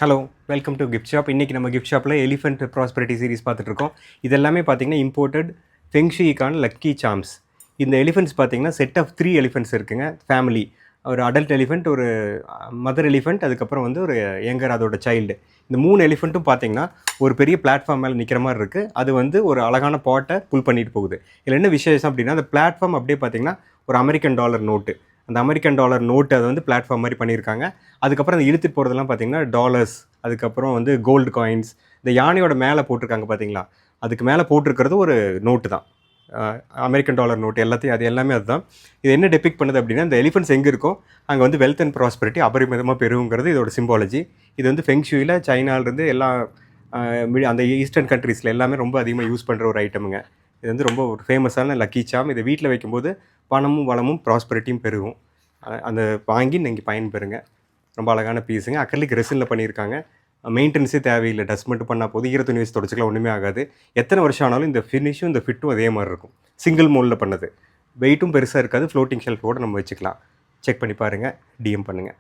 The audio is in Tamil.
Hello, welcome to gift shop. இன்றைக்கி நம்ம கிஃப்ட் ஷாப்பில் எலிஃபென்ட் ப்ராஸ்பெரிட்டி சீரிஸ் பார்த்துட்ருக்கோம். இதெல்லாமே பார்த்தீங்கன்னா இம்போர்ட்டட் ஃபெங்ஷுயிக்கான லக்கி சார்ம்ஸ். இந்த எலிஃபென்ட்ஸ் பார்த்தீங்கன்னா செட் ஆஃப் 3 எலிஃபென்ட்ஸ் இருக்குங்க. ஃபேமிலி, ஒரு அடல்ட் எலிஃபென்ட், ஒரு மதர் எலிஃபென்ட், அதுக்கப்புறம் வந்து ஒரு யங்கர் அதோட சைல்டு. இந்த 3 எலிஃபென்ட்டும் பார்த்தீங்கன்னா ஒரு பெரிய பிளாட்ஃபார்ம் மேலே நிற்கிற மாதிரி இருக்குது. அது வந்து ஒரு அழகான பாட்டை புல் பண்ணிட்டு போகுது. இதில் என்ன விசேஷம் அப்படின்னா, அந்த பிளாட்ஃபார்ம் அப்படியே பார்த்தீங்கன்னா ஒரு அமெரிக்கன் டாலர் நோட்டு. அந்த அமெரிக்கன் டாலர் நோட்டு அதை வந்து பிளாட்ஃபார்ம் மாதிரி பண்ணியிருக்காங்க. அதுக்கப்புறம் அந்த இழுத்துட்டு போகிறதெல்லாம் பார்த்தீங்கன்னா டாலர்ஸ், அதுக்கப்புறம் வந்து கோல்டு காயின்ஸ். இந்த யானையோட மேலே போட்டிருக்காங்க பார்த்தீங்களா, அதுக்கு மேலே போட்டிருக்கிறது ஒரு நோட்டு தான். அமெரிக்கன் டாலர் நோட்டு எல்லாத்தையும் அது எல்லாமே அதுதான். இது என்ன டெபிக் பண்ணுது அப்படின்னா, இந்த எலிஃபென்ட்ஸ் எங்கே இருக்கோ அங்கே வந்து வெல்த் அண்ட் ப்ராஸ்பெரிட்டி அபரிமிதமாக பெருகுங்கிறது இதோட சிம்பாலஜி. இது வந்து ஃபெங்ஷுயில் சைனாலேருந்து எல்லா அந்த ஈஸ்டர்ன் கண்ட்ரீஸில் எல்லாமே ரொம்ப அதிகமாக யூஸ் பண்ணுற ஒரு ஐட்டமுங்க. இது வந்து ரொம்ப ஒரு ஃபேமஸான லக்கி சாம். இதை வீட்டில் வைக்கும்போது பணமும் வளமும் ப்ராஸ்பெரிட்டியும் பெருகும். அந்த வாங்கி நீங்கள் பயன்பெறுங்க. ரொம்ப அழகான பீஸுங்க. அக்ரிலிக் ரெசினில் பண்ணியிருக்காங்க. மெயின்டெனன்ஸே தேவையில்லை. டஸ்ட் மட்டும் பண்ணால் போதும். ஈர துணி வச்சு தொடச்சிக்கலாம், ஒன்றுமே ஆகாது. எத்தனை வருஷம் ஆனாலும் இந்த ஃபினிஷும் இந்த ஃபிட்டும் அதே மாதிரி இருக்கும். சிங்கிள் மோல்டில் பண்ணது. வெயிட்டும் பெருசாக இருக்காது. ஃப்ளோட்டிங் ஷெல்ஃபோடு நம்ம வச்சுக்கலாம். செக் பண்ணி பாருங்கள். டிஎம் பண்ணுங்கள்.